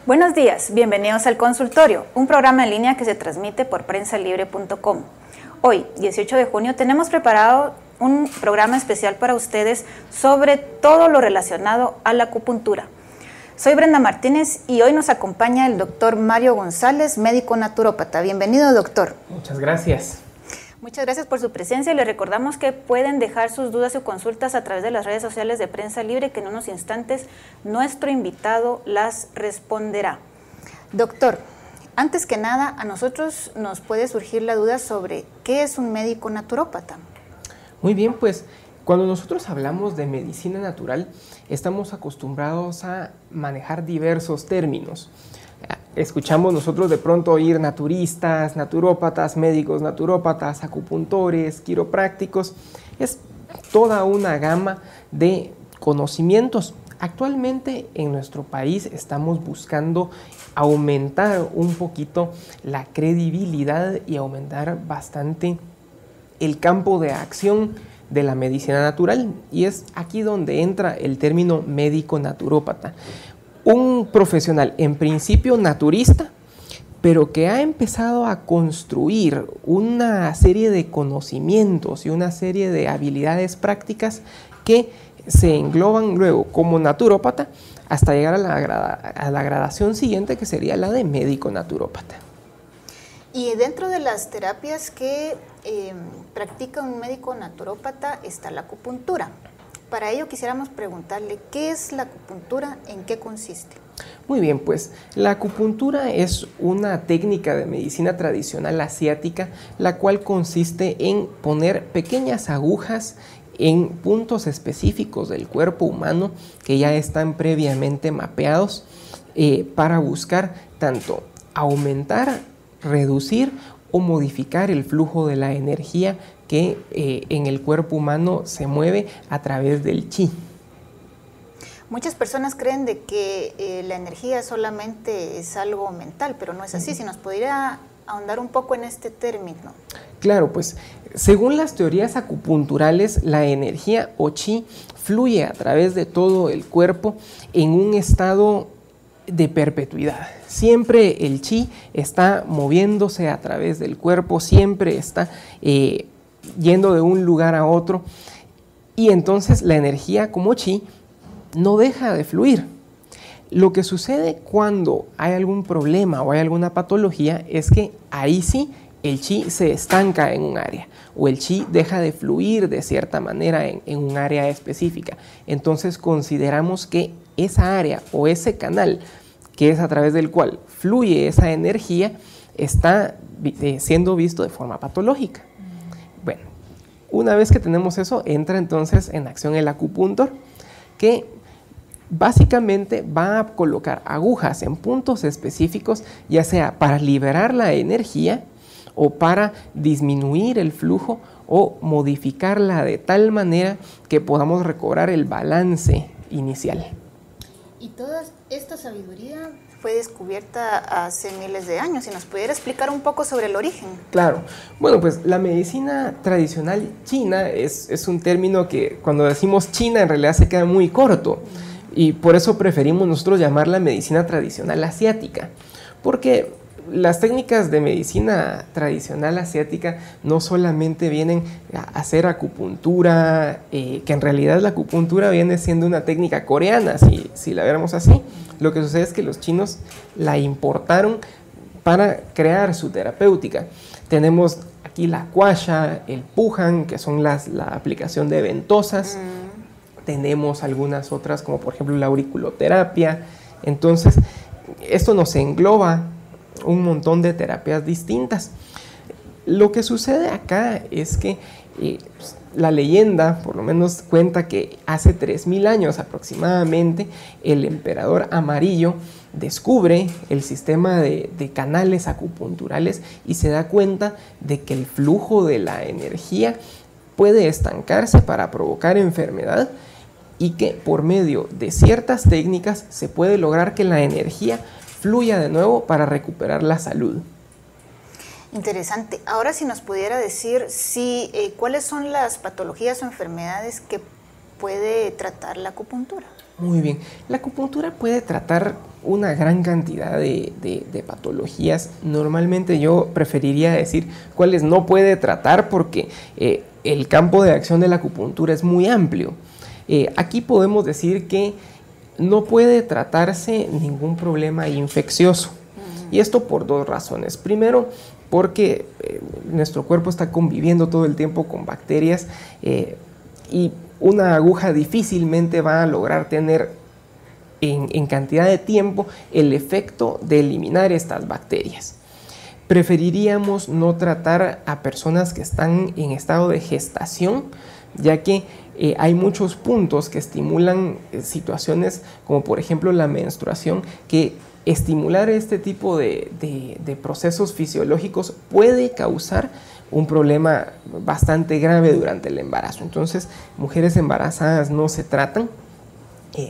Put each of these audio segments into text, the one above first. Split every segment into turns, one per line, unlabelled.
Buenos días, bienvenidos al consultorio, un programa en línea que se transmite por prensalibre.com. Hoy, 18 de junio, tenemos preparado un programa especial para ustedes sobre todo lo relacionado a la acupuntura. Soy Brenda Martínez y hoy nos acompaña el doctor Mario González, médico naturópata. Bienvenido, doctor.
Muchas gracias.
Muchas gracias por su presencia y les recordamos que pueden dejar sus dudas y consultas a través de las redes sociales de Prensa Libre, que en unos instantes nuestro invitado las responderá. Doctor, antes que nada, a nosotros nos puede surgir la duda sobre qué es un médico naturópata.
Muy bien, pues cuando nosotros hablamos de medicina natural, estamos acostumbrados a manejar diversos términos. Escuchamos nosotros de pronto oír naturistas, naturópatas, médicos naturópatas, acupuntores, quiroprácticos. Es toda una gama de conocimientos. Actualmente en nuestro país estamos buscando aumentar un poquito la credibilidad y aumentar bastante el campo de acción de la medicina natural, y es aquí donde entra el término médico naturópata. Un profesional en principio naturista, pero que ha empezado a construir una serie de conocimientos y una serie de habilidades prácticas que se engloban luego como naturópata hasta llegar a la gradación siguiente, que sería la de médico naturópata.
Y dentro de las terapias que practica un médico naturópata está la acupuntura. Para ello quisiéramos preguntarle, ¿qué es la acupuntura? ¿En qué consiste?
Muy bien, pues la acupuntura es una técnica de medicina tradicional asiática, la cual consiste en poner pequeñas agujas en puntos específicos del cuerpo humano que ya están previamente mapeados para buscar tanto aumentar, reducir o modificar el flujo de la energía que en el cuerpo humano se mueve a través del chi.
Muchas personas creen de que la energía solamente es algo mental, pero no es así. Si nos pudiera ahondar un poco en este término.
Claro, pues según las teorías acupunturales, la energía o chi fluye a través de todo el cuerpo en un estado de perpetuidad. Siempre el chi está moviéndose a través del cuerpo, siempre está yendo de un lugar a otro, y entonces la energía como chi no deja de fluir. Lo que sucede cuando hay algún problema o hay alguna patología es que ahí sí el chi se estanca en un área, o el chi deja de fluir de cierta manera en un área específica. Entonces consideramos que esa área o ese canal que es a través del cual fluye esa energía está siendo visto de forma patológica. Bueno, una vez que tenemos eso, entra entonces en acción el acupuntor, que básicamente va a colocar agujas en puntos específicos, ya sea para liberar la energía o para disminuir el flujo o modificarla de tal manera que podamos recobrar el balance inicial.
Y toda esta sabiduría fue descubierta hace miles de años. Si nos pudiera explicar un poco sobre el origen.
Claro. Bueno, pues la medicina tradicional china es un término que cuando decimos China en realidad se queda muy corto. Y por eso preferimos nosotros llamarla medicina tradicional asiática. Porque las técnicas de medicina tradicional asiática no solamente vienen a hacer acupuntura, que en realidad la acupuntura viene siendo una técnica coreana, si la viéramos así. Lo que sucede es que los chinos la importaron para crear su terapéutica. Tenemos aquí la quasha, el pujan, que son la aplicación de ventosas. Tenemos algunas otras, como por ejemplo la auriculoterapia. Entonces, esto nos engloba un montón de terapias distintas. Lo que sucede acá es que la leyenda, por lo menos, cuenta que hace 3000 años aproximadamente, el emperador Amarillo descubre el sistema de canales acupunturales y se da cuenta de que el flujo de la energía puede estancarse para provocar enfermedad, y que por medio de ciertas técnicas se puede lograr que la energía fluya de nuevo para recuperar la salud.
Interesante. Ahora, si nos pudiera decir cuáles son las patologías o enfermedades que puede tratar la acupuntura.
Muy bien. La acupuntura puede tratar una gran cantidad de patologías. Normalmente yo preferiría decir cuáles no puede tratar porque el campo de acción de la acupuntura es muy amplio. Aquí podemos decir que no puede tratarse ningún problema infeccioso. Y esto por dos razones. Primero, porque nuestro cuerpo está conviviendo todo el tiempo con bacterias y una aguja difícilmente va a lograr tener en cantidad de tiempo el efecto de eliminar estas bacterias. Preferiríamos no tratar a personas que están en estado de gestación, ya que hay muchos puntos que estimulan situaciones como por ejemplo la menstruación, que estimular este tipo de procesos fisiológicos puede causar un problema bastante grave durante el embarazo. Entonces, mujeres embarazadas no se tratan.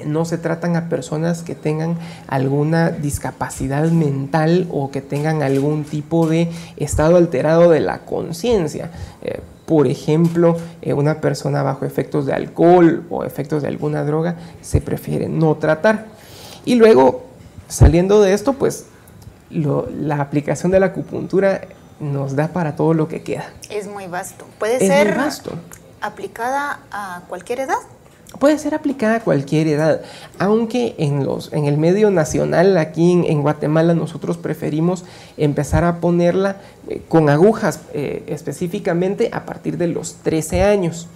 No se tratan a personas que tengan alguna discapacidad mental o que tengan algún tipo de estado alterado de la conciencia. Por ejemplo, una persona bajo efectos de alcohol o efectos de alguna droga se prefiere no tratar. Y luego, saliendo de esto, pues la aplicación de la acupuntura nos da para todo lo que queda.
Es muy vasto. ¿Puede ser aplicada a cualquier edad?
Puede ser aplicada a cualquier edad, aunque en el medio nacional, aquí en Guatemala, nosotros preferimos empezar a ponerla con agujas específicamente a partir de los 13 años.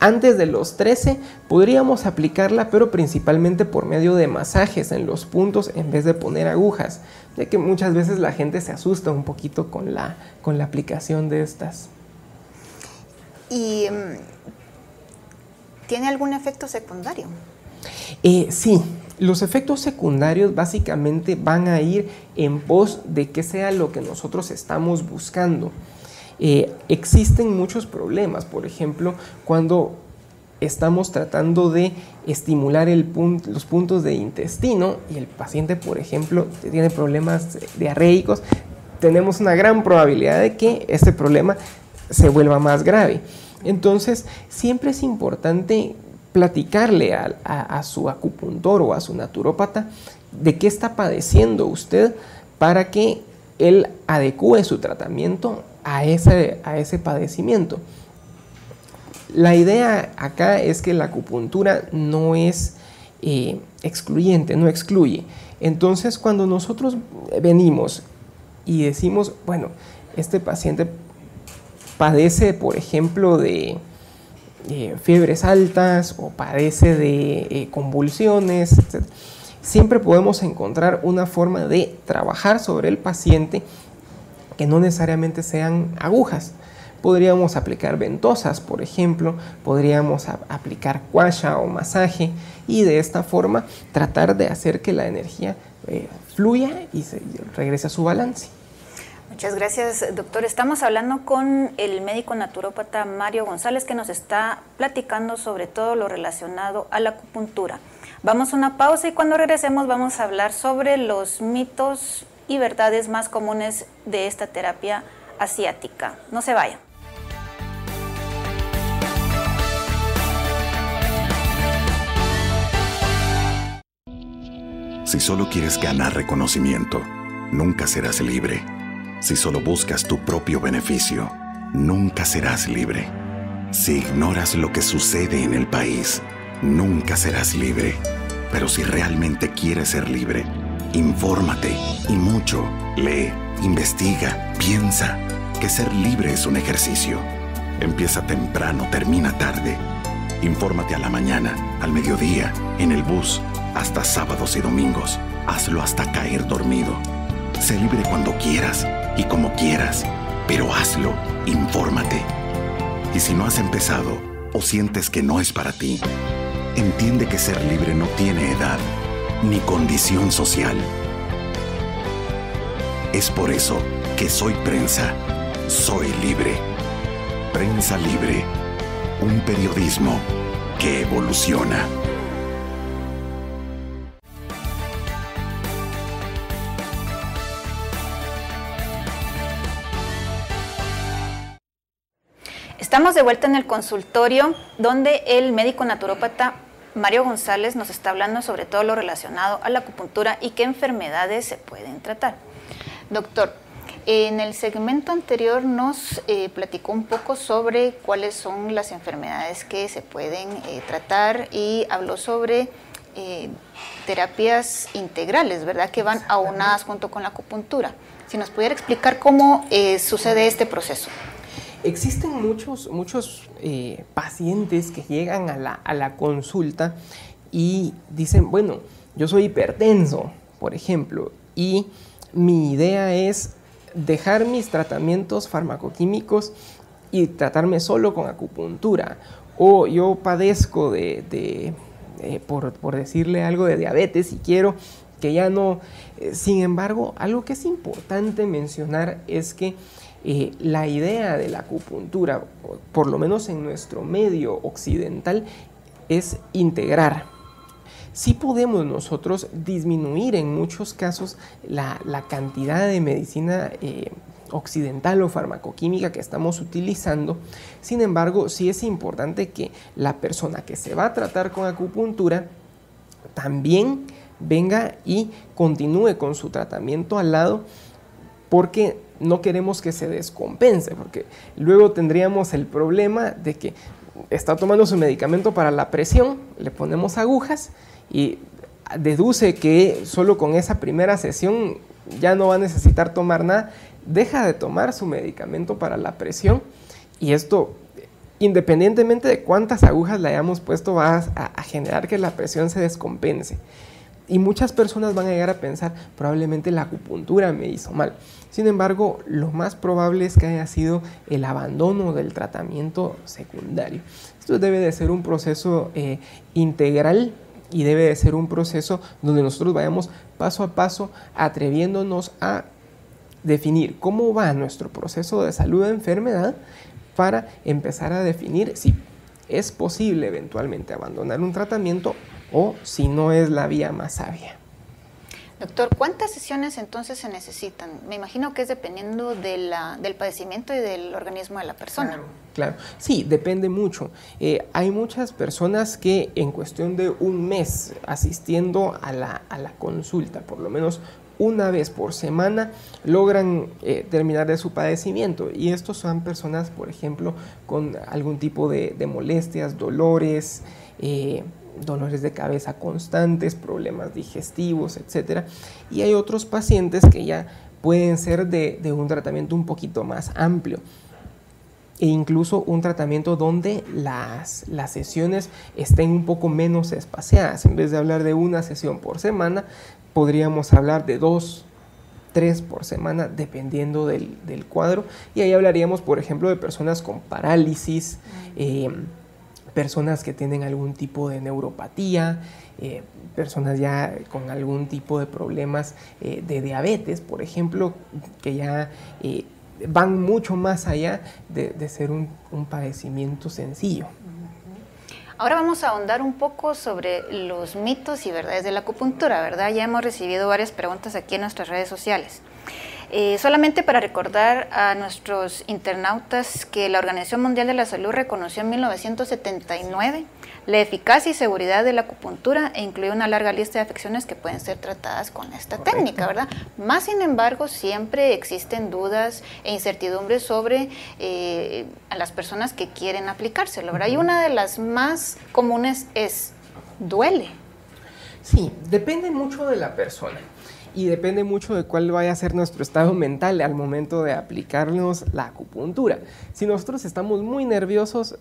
Antes de los 13 podríamos aplicarla, pero principalmente por medio de masajes en los puntos en vez de poner agujas, ya que muchas veces la gente se asusta un poquito con la aplicación de estas.
Y ¿tiene algún efecto secundario?
Sí, los efectos secundarios básicamente van a ir en pos de que sea lo que nosotros estamos buscando. Existen muchos problemas, por ejemplo, cuando estamos tratando de estimular los puntos de intestino y el paciente, por ejemplo, tiene problemas diarreicos, tenemos una gran probabilidad de que este problema se vuelva más grave. Entonces, siempre es importante platicarle a su acupuntor o a su naturópata de qué está padeciendo usted para que él adecúe su tratamiento a ese padecimiento. La idea acá es que la acupuntura no es excluyente, no excluye. Entonces, cuando nosotros venimos y decimos, bueno, este paciente padece, por ejemplo, de fiebres altas o padece de convulsiones, etc. Siempre podemos encontrar una forma de trabajar sobre el paciente que no necesariamente sean agujas. Podríamos aplicar ventosas, por ejemplo, podríamos aplicar guasha o masaje y de esta forma tratar de hacer que la energía fluya y regrese a su balance.
Muchas gracias, doctor. Estamos hablando con el médico naturópata Mario González, que nos está platicando sobre todo lo relacionado a la acupuntura. Vamos a una pausa y cuando regresemos vamos a hablar sobre los mitos y verdades más comunes de esta terapia asiática. No se vayan.
Si solo quieres ganar reconocimiento, nunca serás libre. Si solo buscas tu propio beneficio, nunca serás libre. Si ignoras lo que sucede en el país, nunca serás libre. Pero si realmente quieres ser libre, infórmate y mucho. Lee, investiga, piensa. Que ser libre es un ejercicio. Empieza temprano, termina tarde. Infórmate a la mañana, al mediodía, en el bus, hasta sábados y domingos. Hazlo hasta caer dormido. Sé libre cuando quieras y como quieras, pero hazlo, infórmate. Y si no has empezado o sientes que no es para ti, entiende que ser libre no tiene edad ni condición social. Es por eso que soy prensa, soy libre. Prensa Libre, un periodismo que evoluciona.
Estamos de vuelta en el consultorio donde el médico naturópata Mario González nos está hablando sobre todo lo relacionado a la acupuntura y qué enfermedades se pueden tratar. Doctor, en el segmento anterior nos platicó un poco sobre cuáles son las enfermedades que se pueden tratar y habló sobre terapias integrales, ¿verdad? Que van aunadas junto con la acupuntura. Si nos pudiera explicar cómo sucede este proceso.
Existen muchos pacientes que llegan a la consulta y dicen, bueno, yo soy hipertenso, por ejemplo, y mi idea es dejar mis tratamientos farmacoquímicos y tratarme solo con acupuntura. O yo padezco por decirle algo, de diabetes y quiero que ya no. Sin embargo, algo que es importante mencionar es que la idea de la acupuntura, por lo menos en nuestro medio occidental, es integrar. Sí podemos nosotros disminuir en muchos casos la cantidad de medicina occidental o farmacoquímica que estamos utilizando. Sin embargo, sí es importante que la persona que se va a tratar con acupuntura también venga y continúe con su tratamiento al lado, porque no queremos que se descompense, porque luego tendríamos el problema de que está tomando su medicamento para la presión, le ponemos agujas y deduce que solo con esa primera sesión ya no va a necesitar tomar nada, deja de tomar su medicamento para la presión y esto, independientemente de cuántas agujas le hayamos puesto, va a generar que la presión se descompense. Y muchas personas van a llegar a pensar, probablemente la acupuntura me hizo mal. Sin embargo, lo más probable es que haya sido el abandono del tratamiento secundario. Esto debe de ser un proceso integral y debe de ser un proceso donde nosotros vayamos paso a paso atreviéndonos a definir cómo va nuestro proceso de salud de enfermedad para empezar a definir si es posible eventualmente abandonar un tratamiento o si no es la vía más sabia.
Doctor, ¿cuántas sesiones entonces se necesitan? Me imagino que es dependiendo del padecimiento y del organismo de la persona.
Claro. Sí, depende mucho. Hay muchas personas que en cuestión de un mes asistiendo a la consulta, por lo menos una vez por semana, logran terminar de su padecimiento. Y estos son personas, por ejemplo, con algún tipo de molestias, dolores, dolores de cabeza constantes, problemas digestivos, etc. Y hay otros pacientes que ya pueden ser de un tratamiento un poquito más amplio e incluso un tratamiento donde las sesiones estén un poco menos espaciadas. En vez de hablar de una sesión por semana, podríamos hablar de 2, 3 por semana, dependiendo del cuadro. Y ahí hablaríamos, por ejemplo, de personas con parálisis, personas que tienen algún tipo de neuropatía, personas ya con algún tipo de problemas de diabetes, por ejemplo, que ya van mucho más allá de ser un padecimiento sencillo.
Ahora vamos a ahondar un poco sobre los mitos y verdades de la acupuntura, ¿verdad? Ya hemos recibido varias preguntas aquí en nuestras redes sociales. Solamente para recordar a nuestros internautas que la Organización Mundial de la Salud reconoció en 1979 la eficacia y seguridad de la acupuntura e incluye una larga lista de afecciones que pueden ser tratadas con esta técnica, ¿verdad? Más sin embargo, siempre existen dudas e incertidumbres sobre a las personas que quieren aplicárselo, ¿verdad? Y una de las más comunes es, ¿duele?
Sí, depende mucho de la persona. Y depende mucho de cuál vaya a ser nuestro estado mental al momento de aplicarnos la acupuntura. Si nosotros estamos muy nerviosos,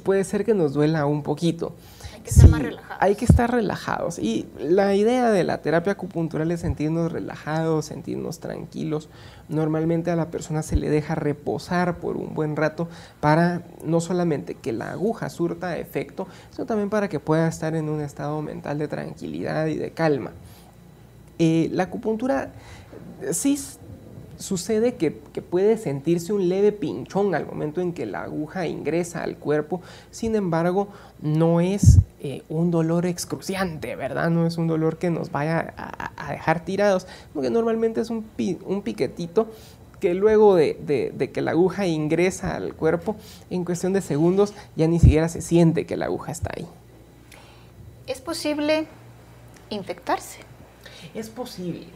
puede ser que nos duela un poquito.
Hay que estar más relajados.
Hay que estar relajados. Y la idea de la terapia acupuntural es sentirnos relajados, sentirnos tranquilos. Normalmente a la persona se le deja reposar por un buen rato para no solamente que la aguja surta efecto, sino también para que pueda estar en un estado mental de tranquilidad y de calma. La acupuntura sí sucede que puede sentirse un leve pinchón al momento en que la aguja ingresa al cuerpo. Sin embargo, no es un dolor excruciante, ¿verdad? No es un dolor que nos vaya a dejar tirados, porque normalmente es un piquetito que luego de que la aguja ingresa al cuerpo, en cuestión de segundos ya ni siquiera se siente que la aguja está ahí.
¿Es posible infectarse?
Es posible.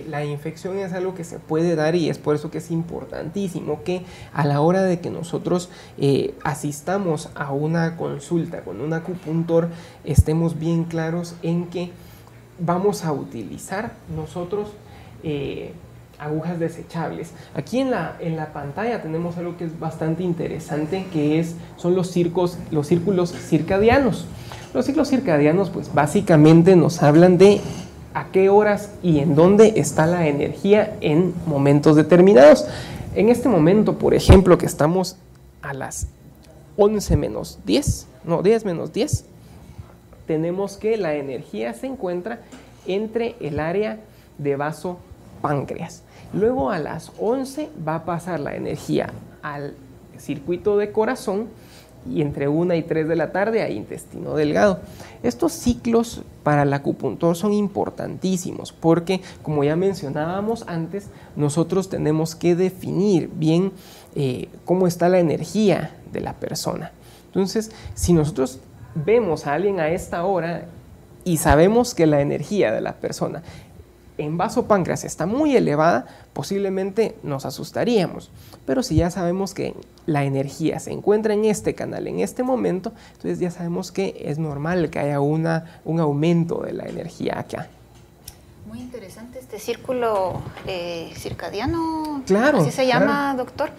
La infección es algo que se puede dar y es por eso que es importantísimo que a la hora de que nosotros asistamos a una consulta con un acupuntor estemos bien claros en que vamos a utilizar nosotros agujas desechables. Aquí en la pantalla tenemos algo que es bastante interesante, que son los círculos circadianos. Los ciclos circadianos pues básicamente nos hablan de a qué horas y en dónde está la energía en momentos determinados. En este momento, por ejemplo, que estamos a las 11 menos 10, no, 10 menos 10, tenemos que la energía se encuentra entre el área de vaso páncreas. Luego a las 11 va a pasar la energía al circuito de corazón y entre 1 y 3 de la tarde a intestino delgado. Estos ciclos para el acupuntor son importantísimos porque, como ya mencionábamos antes, nosotros tenemos que definir bien cómo está la energía de la persona. Entonces, si nosotros vemos a alguien a esta hora y sabemos que la energía de la persona en vaso páncreas está muy elevada, posiblemente nos asustaríamos. Pero si ya sabemos que la energía se encuentra en este canal en este momento, entonces ya sabemos que es normal que haya un aumento de la energía acá.
Muy interesante este círculo circadiano,
claro,
así se llama, doctor.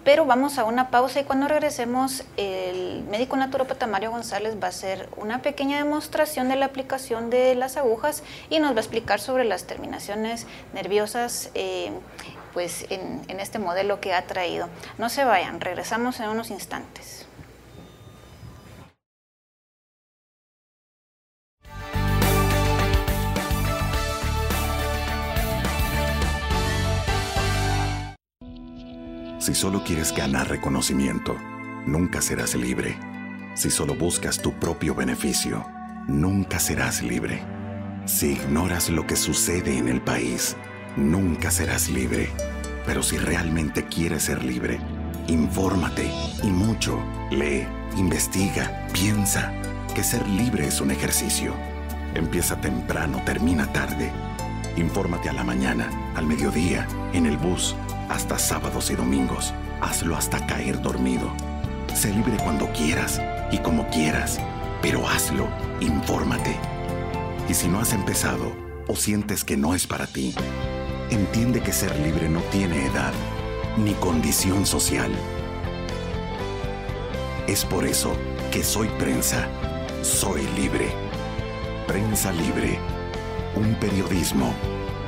Pero vamos a una pausa y cuando regresemos el médico naturópata Mario González va a hacer una pequeña demostración de la aplicación de las agujas y nos va a explicar sobre las terminaciones nerviosas pues en este modelo que ha traído. No se vayan, regresamos en unos instantes.
Si solo quieres ganar reconocimiento, nunca serás libre. Si solo buscas tu propio beneficio, nunca serás libre. Si ignoras lo que sucede en el país, nunca serás libre. Pero si realmente quieres ser libre, infórmate y mucho. Lee, investiga, piensa. Que ser libre es un ejercicio. Empieza temprano, termina tarde. Infórmate a la mañana, al mediodía, en el bus, hasta sábados y domingos. Hazlo hasta caer dormido. Sé libre cuando quieras y como quieras, pero hazlo, infórmate. Y si no has empezado o sientes que no es para ti, entiende que ser libre no tiene edad ni condición social. Es por eso que Soy Prensa, soy libre. Prensa Libre, un periodismo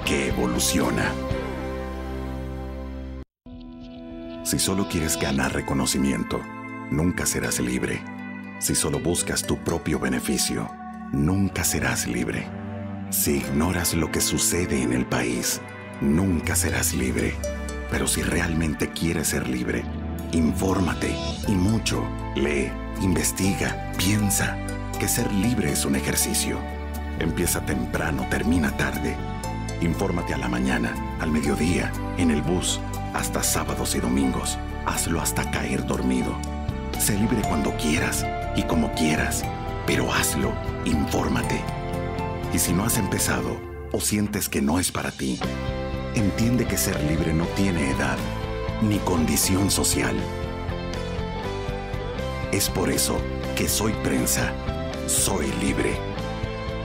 que evoluciona. Si solo quieres ganar reconocimiento, nunca serás libre. Si solo buscas tu propio beneficio, nunca serás libre. Si ignoras lo que sucede en el país, nunca serás libre. Pero si realmente quieres ser libre, infórmate y mucho. Lee, investiga, piensa. Que ser libre es un ejercicio. Empieza temprano, termina tarde. Infórmate a la mañana, al mediodía, en el bus, hasta sábados y domingos. Hazlo hasta caer dormido. Sé libre cuando quieras y como quieras, pero hazlo, infórmate. Y si no has empezado o sientes que no es para ti, entiende que ser libre no tiene edad ni condición social. Es por eso que Soy Prensa, soy libre.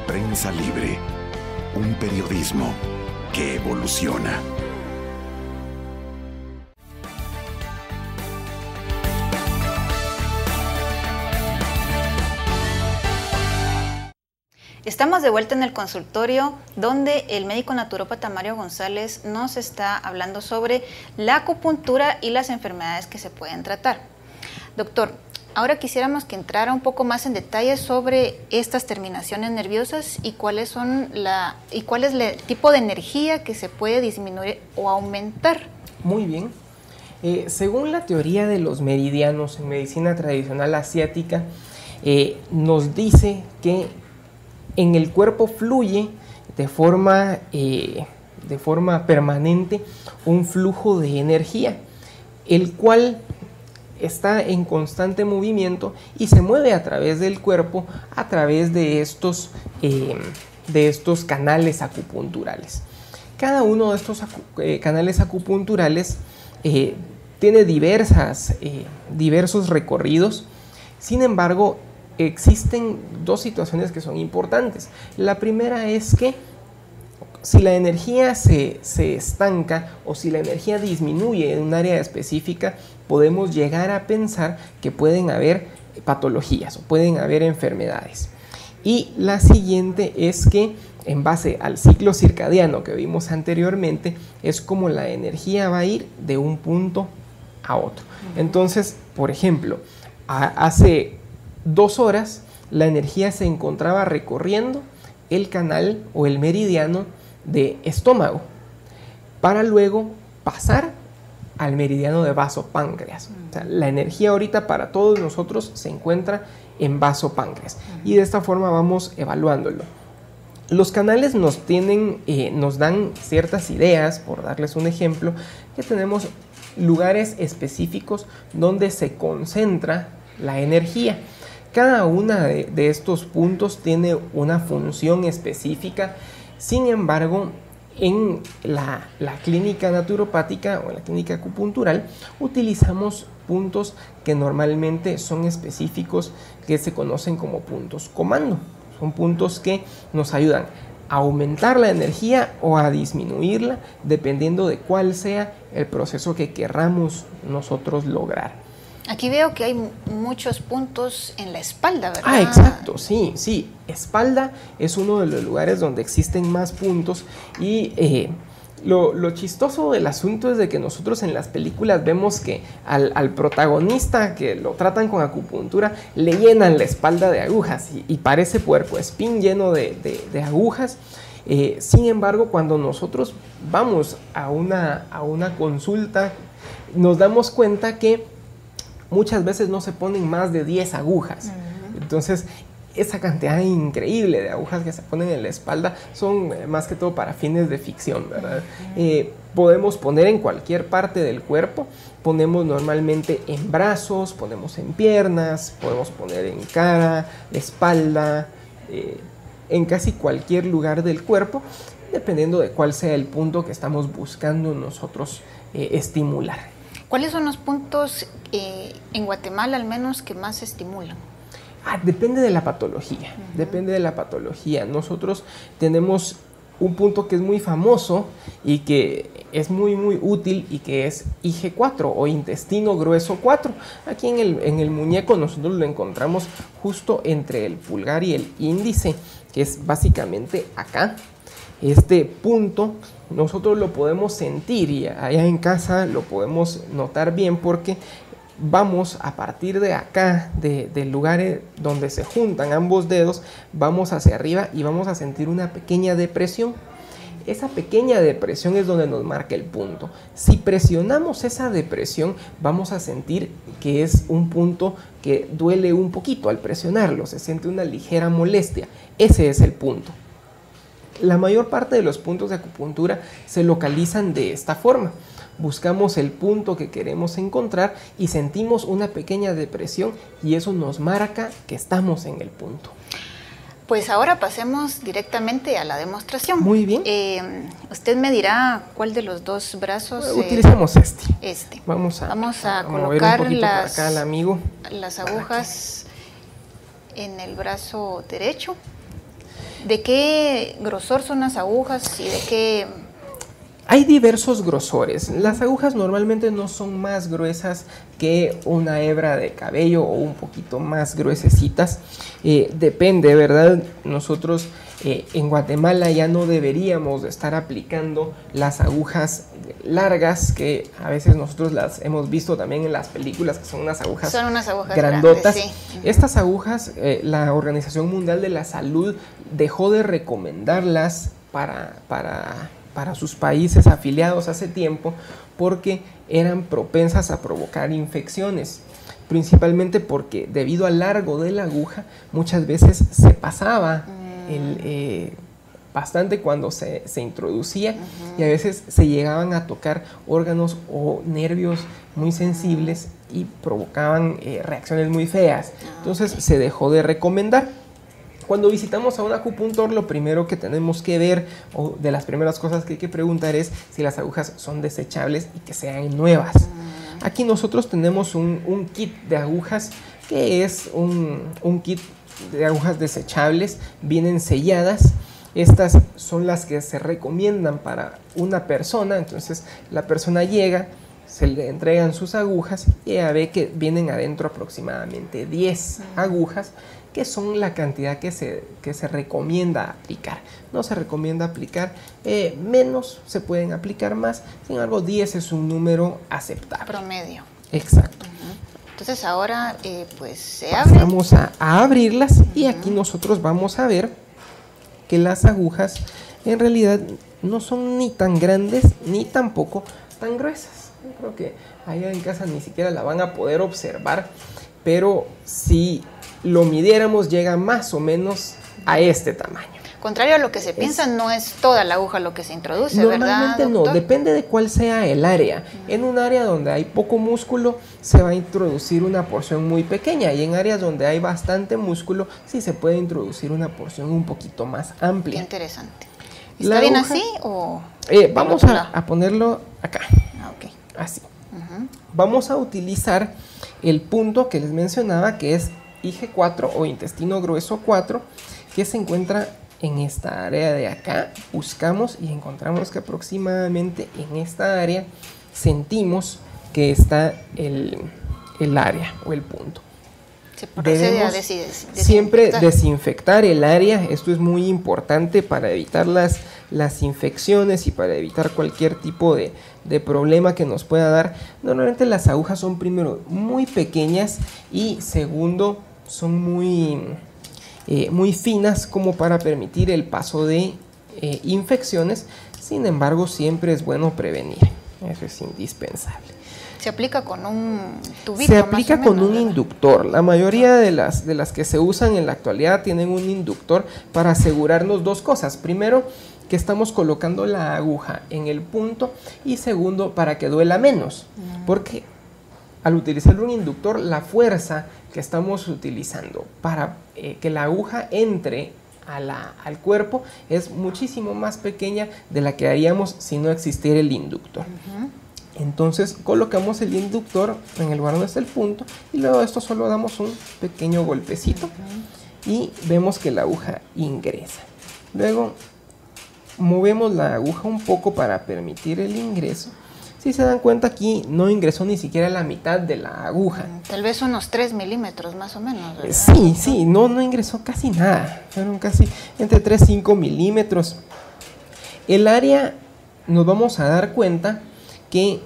Prensa Libre, un periodismo que evoluciona.
Estamos de vuelta en el consultorio donde el médico naturópata Mario González nos está hablando sobre la acupuntura y las enfermedades que se pueden tratar. Doctor, ahora quisiéramos que entrara un poco más en detalle sobre estas terminaciones nerviosas y cuál es el tipo de energía que se puede disminuir o aumentar.
Muy bien. Según la teoría de los meridianos en medicina tradicional asiática, nos dice que en el cuerpo fluye de forma permanente un flujo de energía, el cual está en constante movimiento y se mueve a través del cuerpo, a través de estos canales acupunturales. Cada uno de estos canales acupunturales tiene diversos recorridos. Sin embargo, existen dos situaciones que son importantes. La primera es que si la energía se estanca o si la energía disminuye en un área específica, podemos llegar a pensar que pueden haber patologías o pueden haber enfermedades. Y la siguiente es que, en base al ciclo circadiano que vimos anteriormente, es como la energía va a ir de un punto a otro. Entonces, por ejemplo, hace 2 horas la energía se encontraba recorriendo el canal o el meridiano de estómago para luego pasar al meridiano de vaso-páncreas. O sea, la energía ahorita para todos nosotros se encuentra en vaso-páncreas y de esta forma vamos evaluándolo. Los canales nos dan ciertas ideas, por darles un ejemplo, que tenemos lugares específicos donde se concentra la energía. Cada una de estos puntos tiene una función específica. Sin embargo, en la clínica naturopática o en la clínica acupuntural utilizamos puntos que normalmente son específicos, que se conocen como puntos comando. Son puntos que nos ayudan a aumentar la energía o a disminuirla, dependiendo de cuál sea el proceso que querramos nosotros lograr.
Aquí veo que hay muchos puntos en la espalda, ¿verdad?
Ah, exacto, sí. Espalda es uno de los lugares donde existen más puntos y lo chistoso del asunto es de que nosotros en las películas vemos que al protagonista que lo tratan con acupuntura le llenan la espalda de agujas y parece puercoespín lleno de agujas. Sin embargo, cuando nosotros vamos a una consulta, nos damos cuenta que muchas veces no se ponen más de 10 agujas. Entonces, esa cantidad increíble de agujas que se ponen en la espalda son más que todo para fines de ficción, ¿verdad? Podemos poner en cualquier parte del cuerpo, ponemos normalmente en brazos, ponemos en piernas, podemos poner en cara, espalda, en casi cualquier lugar del cuerpo, dependiendo de cuál sea el punto que estamos buscando nosotros estimular.
¿Cuáles son los puntos en Guatemala al menos que más se estimulan?
Depende de la patología, depende de la patología. Nosotros tenemos un punto que es muy famoso y que es muy útil y que es IG4 o intestino grueso 4. Aquí en el muñeco nosotros lo encontramos justo entre el pulgar y el índice, que es básicamente acá. Este punto nosotros lo podemos sentir y allá en casa lo podemos notar bien porque vamos a partir de acá, del lugar donde se juntan ambos dedos, vamos hacia arriba y vamos a sentir una pequeña depresión. Esa pequeña depresión es donde nos marca el punto. Si presionamos esa depresión, vamos a sentir que es un punto que duele un poquito al presionarlo, se siente una ligera molestia. Ese es el punto. La mayor parte de los puntos de acupuntura se localizan de esta forma. Buscamos el punto que queremos encontrar y sentimos una pequeña depresión y eso nos marca que estamos en el punto.
Pues ahora pasemos directamente a la demostración.
Muy bien.
Usted me dirá cuál de los dos brazos...
Utilicemos este.
Vamos a
mover
colocar
un poquito para acá al amigo.
Las agujas en el brazo derecho. ¿De qué grosor son las agujas y de qué...?
Hay diversos grosores. Las agujas normalmente no son más gruesas que una hebra de cabello o un poquito más gruesecitas. Depende, ¿verdad? Nosotros en Guatemala ya no deberíamos de estar aplicando las agujas largas que a veces nosotros las hemos visto también en las películas, que son unas agujas grandotas.
Grandes, sí.
Estas agujas, la Organización Mundial de la Salud dejó de recomendarlas para sus países afiliados hace tiempo porque eran propensas a provocar infecciones, principalmente porque debido al largo de la aguja muchas veces se pasaba bastante cuando se introducía y a veces se llegaban a tocar órganos o nervios muy sensibles y provocaban reacciones muy feas. Entonces se dejó de recomendar. Cuando visitamos a un acupuntor, lo primero que tenemos que ver, o de las primeras cosas que hay que preguntar, es si las agujas son desechables y que sean nuevas. Aquí nosotros tenemos un kit de agujas, que es un kit de agujas desechables, vienen selladas. Estas son las que se recomiendan para una persona. Entonces la persona llega, se le entregan sus agujas y ella ve que vienen adentro aproximadamente 10 agujas, que son la cantidad que se recomienda aplicar. No se recomienda aplicar menos, se pueden aplicar más. Sin embargo, 10 es un número aceptable.
Promedio.
Exacto.
Entonces ahora pues se abre.
Vamos a abrirlas y aquí nosotros vamos a ver que las agujas en realidad no son ni tan grandes ni tampoco tan gruesas. Yo creo que allá en casa ni siquiera la van a poder observar, pero si lo midiéramos llega más o menos a este tamaño.
Contrario a lo que se piensa, no es toda la aguja lo que se introduce, ¿verdad,
normalmente
doctor?
No, depende de cuál sea el área. En un área donde hay poco músculo se va a introducir una porción muy pequeña, y en áreas donde hay bastante músculo sí se puede introducir una porción un poquito más amplia.
Qué interesante. ¿Está bien así o...?
Vamos a ponerlo acá.
Ok.
Así. Vamos a utilizar el punto que les mencionaba, que es IG4 o intestino grueso 4, que se encuentra en esta área de acá. Buscamos y encontramos que aproximadamente en esta área sentimos que está el área o el punto.
Se procede a
siempre desinfectar el área. Esto es muy importante para evitar las infecciones y para evitar cualquier tipo de problema que nos pueda dar. Normalmente las agujas son, primero, muy pequeñas y segundo, son muy finas como para permitir el paso de infecciones. Sin embargo, siempre es bueno prevenir. Eso es indispensable.
¿Se aplica con un tubito?
Se aplica con un inductor. La mayoría de las que se usan en la actualidad tienen un inductor para asegurarnos dos cosas. Primero, que estamos colocando la aguja en el punto, y segundo, para que duela menos. Porque al utilizar un inductor, la fuerza que estamos utilizando para que la aguja entre al cuerpo es muchísimo más pequeña de la que haríamos si no existiera el inductor. Entonces colocamos el inductor en el lugar donde está el punto y luego de esto solo damos un pequeño golpecito y vemos que la aguja ingresa. Luego movemos la aguja un poco para permitir el ingreso. Si se dan cuenta, aquí no ingresó ni siquiera la mitad de la aguja.
Tal vez unos 3 milímetros más o menos, ¿verdad?
Sí, no ingresó casi nada. Fueron casi entre 3 y 5 milímetros. El área, nos vamos a dar cuenta que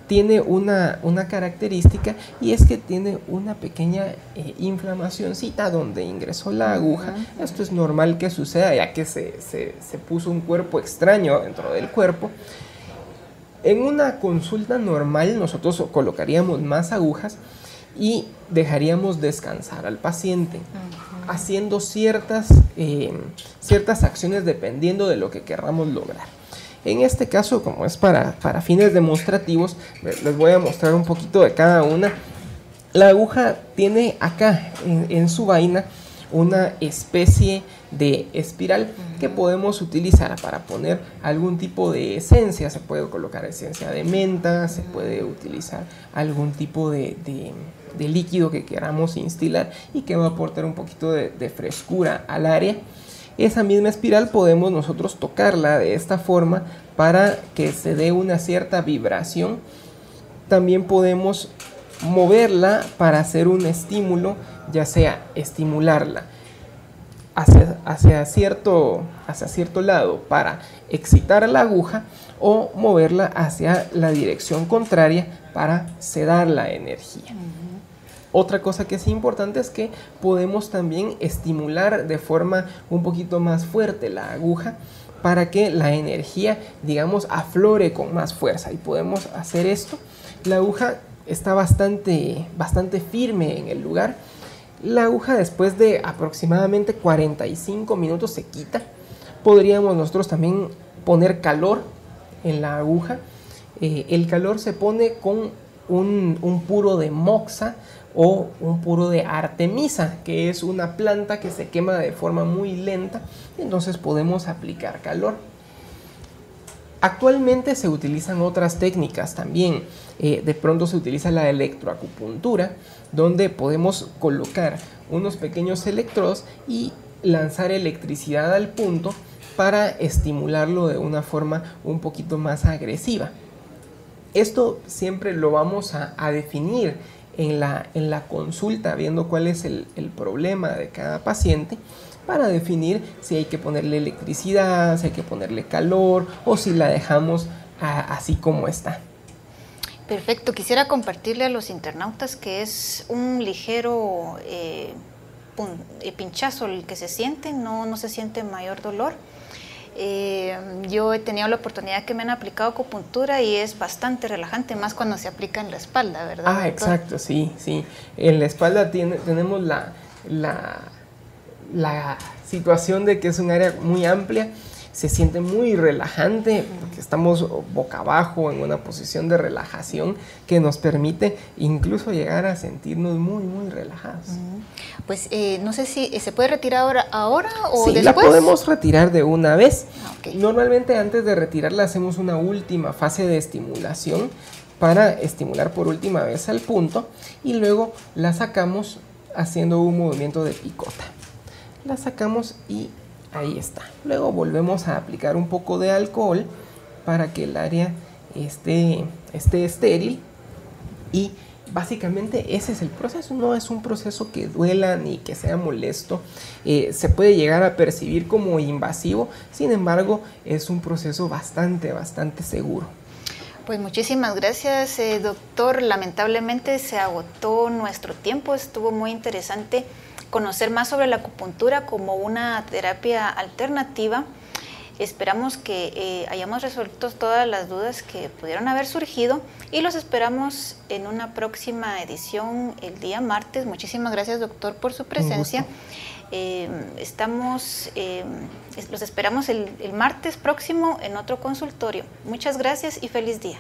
tiene una característica, y es que tiene una pequeña inflamacióncita donde ingresó la aguja. Esto es normal que suceda, ya que se puso un cuerpo extraño dentro del cuerpo. En una consulta normal nosotros colocaríamos más agujas y dejaríamos descansar al paciente, haciendo ciertas acciones dependiendo de lo que queramos lograr. En este caso, como es para fines demostrativos, les voy a mostrar un poquito de cada una. La aguja tiene acá en su vaina una especie de espiral que podemos utilizar para poner algún tipo de esencia. Se puede colocar esencia de menta, se puede utilizar algún tipo de líquido que queramos instilar y que va a aportar un poquito de frescura al área. Esa misma espiral podemos nosotros tocarla de esta forma para que se dé una cierta vibración. También podemos moverla para hacer un estímulo, ya sea estimularla hacia cierto lado para excitar la aguja, o moverla hacia la dirección contraria para sedar la energía. Otra cosa que es importante es que podemos también estimular de forma un poquito más fuerte la aguja para que la energía, digamos, aflore con más fuerza, y podemos hacer esto. La aguja está bastante firme en el lugar. La aguja, después de aproximadamente 45 minutos, se quita Podríamos nosotros también poner calor en la aguja. El calor se pone con un puro de moxa o un puro de artemisa, que es una planta que se quema de forma muy lenta, entonces podemos aplicar calor. Actualmente se utilizan otras técnicas también. De pronto se utiliza la electroacupuntura, donde podemos colocar unos pequeños electrodos y lanzar electricidad al punto para estimularlo de una forma un poquito más agresiva. Esto siempre lo vamos a definir en la consulta, viendo cuál es el problema de cada paciente, para definir si hay que ponerle electricidad, si hay que ponerle calor o si la dejamos así como está.
Perfecto, quisiera compartirle a los internautas que es un ligero pinchazo el que se siente, no se siente mayor dolor. Yo he tenido la oportunidad que me han aplicado acupuntura y es bastante relajante, más cuando se aplica en la espalda, ¿verdad?
Ah, exacto, sí. En la espalda tenemos la situación de que es un área muy amplia, se siente muy relajante porque estamos boca abajo en una posición de relajación que nos permite incluso llegar a sentirnos muy relajados.
Pues no sé si se puede retirar ahora o
sí,
después.
La podemos retirar de una vez.
Okay.
Normalmente antes de retirarla hacemos una última fase de estimulación para estimular por última vez al punto y luego la sacamos haciendo un movimiento de picota. La sacamos y ahí está. Luego volvemos a aplicar un poco de alcohol para que el área esté estéril y básicamente ese es el proceso. No es un proceso que duela ni que sea molesto. Se puede llegar a percibir como invasivo, sin embargo es un proceso bastante seguro.
Pues muchísimas gracias, doctor. Lamentablemente se agotó nuestro tiempo, estuvo muy interesante conocer más sobre la acupuntura como una terapia alternativa. Esperamos que hayamos resuelto todas las dudas que pudieron haber surgido y los esperamos en una próxima edición el día martes. Muchísimas gracias, doctor, por su presencia. Los esperamos el martes próximo en otro consultorio. Muchas gracias y feliz día.